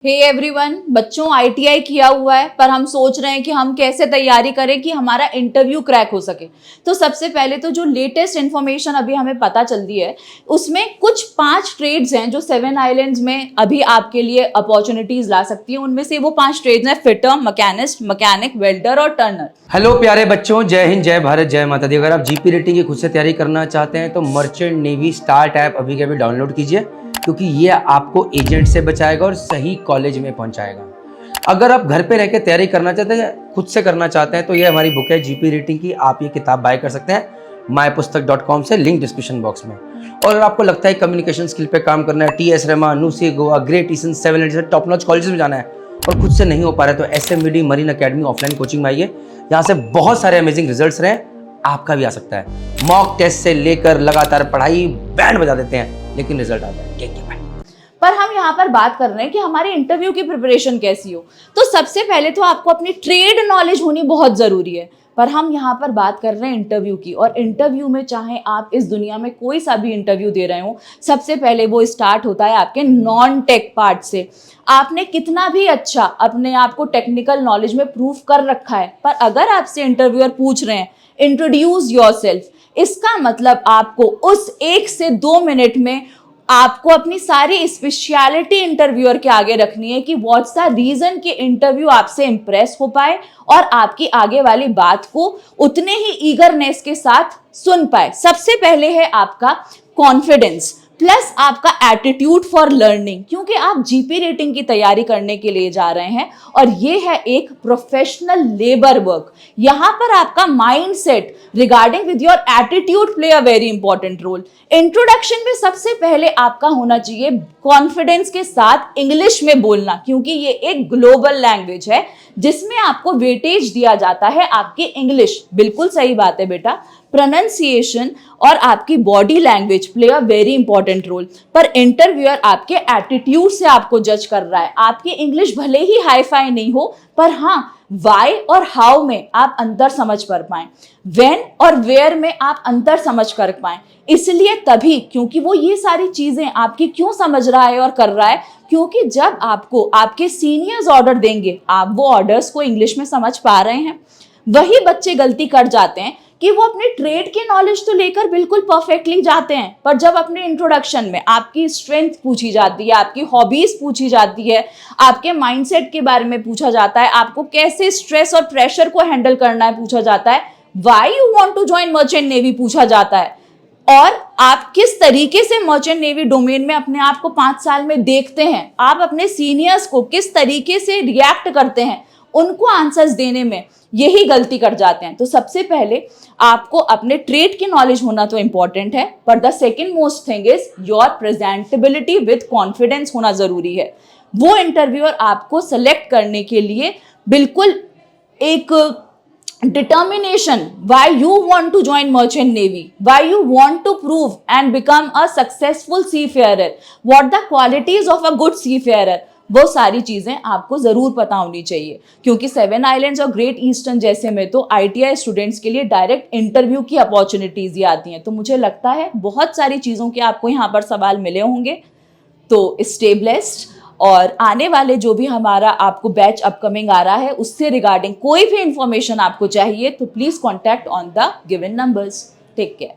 Hey everyone, बच्चों ITI किया हुआ है पर हम सोच रहे हैं कि हम कैसे तैयारी करें कि हमारा इंटरव्यू क्रैक हो सके। तो सबसे पहले तो जो लेटेस्ट इन्फॉर्मेशन अभी हमें पता चलती है उसमें कुछ 5 ट्रेड्स हैं जो 7 आइलैंड्स में अभी आपके लिए अपॉर्चुनिटीज ला सकती है। उनमें से वो 5 ट्रेड्स हैं फिटर, मैकेनिस्ट, मैकेनिक, वेल्डर और टर्नर। हेलो प्यारे बच्चों, जय हिंद, जय भारत, जय माता दी। अगर आप जीपी रेटिंग की खुद से तैयारी करना चाहते हैं तो मर्चेंट नेवी स्टार्ट ऐप अभी के अभी डाउनलोड कीजिए, क्योंकि ये आपको एजेंट से बचाएगा और सही कॉलेज में पहुंचाएगा। अगर आप घर पे रह के तैयारी करना चाहते हैं, खुद से करना चाहते हैं, तो ये हमारी बुक है जीपी रेटिंग की। आप ये किताब बाय कर सकते हैं mypustak.com से, लिंक डिस्क्रिप्शन बॉक्स में। और अगर आपको लगता है कम्युनिकेशन स्किल पे काम करना है, टीएस रहमान, नुसी गोवा, ग्रेट ईस्टर्न, 7 जैसे टॉप नॉच कॉलेजेस में जाना है और खुद से नहीं हो पा रहा है, तो एसएमबीडी मरीन अकेडमी ऑफलाइन कोचिंग में आइए। यहाँ से बहुत सारे अमेजिंग रिजल्ट्स रहे, आपका भी आ सकता है। मॉक टेस्ट से लेकर लगातार पढ़ाई बैंड बजा देते हैं, लेकिन रिजल्ट आता है। Take care. पर हम यहाँ पर बात कर रहे हैं कि हमारे इंटरव्यू की प्रिपरेशन कैसी हो। तो सबसे पहले तो आपको अपनी ट्रेड नॉलेज होनी बहुत जरूरी है। पर हम यहाँ पर बात कर रहे हैं इंटरव्यू की, और इंटरव्यू में चाहे आप इस दुनिया में कोई सा भी इंटरव्यू दे रहे हो, सबसे पहले वो स्टार्ट होता है आपके नॉन टेक पार्ट से। आपने कितना भी अच्छा अपने आप को टेक्निकल नॉलेज में प्रूव कर रखा है, पर अगर आपसे इंटरव्यूअर पूछ रहे हैं इंट्रोड्यूस योरसेल्फ, इसका मतलब आपको उस 1 से 2 मिनट में आपको अपनी सारी स्पेशलिटी इंटरव्यूअर के आगे रखनी है कि व्हाट्स द रीजन कि इंटरव्यू आपसे इंप्रेस हो पाए और आपकी आगे वाली बात को उतने ही ईगरनेस के साथ सुन पाए। सबसे पहले है आपका कॉन्फिडेंस प्लस आपका एटीट्यूड फॉर लर्निंग, क्योंकि आप जीपी रेटिंग की तैयारी करने के लिए जा रहे हैं और ये है एक प्रोफेशनल लेबर वर्क। यहां पर आपका mindset regarding with your attitude play a very important role. Introduction में सबसे पहले आपका होना चाहिए कॉन्फिडेंस के साथ इंग्लिश में बोलना, क्योंकि ये एक ग्लोबल लैंग्वेज है जिसमें आपको वेटेज दिया जाता है आपकी इंग्लिश। बिल्कुल सही बात है बेटा, प्रोनाउंसिएशन और आपकी body language play a very important role. पर इंटरव्यूअर आपके एटीट्यूड से आपको जज कर रहा है। आपकी इंग्लिश भले ही हाई फाई नहीं हो, पर हाँ वाई और हाउ में आप अंतर समझ कर पाए, व्हेन और वेयर में आप अंतर समझ कर पाए। इसलिए तभी, क्योंकि वो ये सारी चीजें आपकी क्यों समझ रहा है और कर रहा है, क्योंकि जब आपको आपके सीनियर्स ऑर्डर देंगे, आप वो ऑर्डर्स को इंग्लिश में समझ पा रहे हैं। वही बच्चे गलती कर जाते हैं कि वो अपने ट्रेड की नॉलेज तो लेकर बिल्कुल परफेक्टली जाते हैं, पर जब अपने इंट्रोडक्शन में आपकी स्ट्रेंथ पूछी जाती है, आपकी हॉबीज पूछी जाती है, आपके माइंडसेट के बारे में पूछा जाता है, आपको कैसे स्ट्रेस और प्रेशर को हैंडल करना है पूछा जाता है, why you want to join merchant navy पूछा जाता है, और आप किस तरीके से मर्चेंट नेवी डोमेन में अपने आप को 5 साल में देखते हैं, आप अपने सीनियर्स को किस तरीके से रिएक्ट करते हैं, उनको आंसर्स देने में यही गलती कर जाते हैं। तो सबसे पहले आपको अपने ट्रेड की नॉलेज होना तो इंपॉर्टेंट है, पर the second most thing is your presentability with confidence होना जरूरी है। वो इंटरव्यूअर आपको सेलेक्ट करने के लिए बिल्कुल एक determination why you want to join merchant navy, why you want to prove and become a successful seafarer, what the qualities of a good seafarer, वो सारी चीजें आपको जरूर पता होनी चाहिए। क्योंकि 7 आइलैंड्स और ग्रेट ईस्टर्न जैसे में तो आईटीआई स्टूडेंट्स के लिए डायरेक्ट इंटरव्यू की अपॉर्चुनिटीज ही आती हैं। तो मुझे लगता है बहुत सारी चीजों के आपको यहाँ पर सवाल मिले होंगे। तो स्टे ब्लेस्ड, और आने वाले जो भी हमारा आपको बैच अपकमिंग आ रहा है उससे रिगार्डिंग कोई भी इंफॉर्मेशन आपको चाहिए तो please contact on the given numbers. Take care.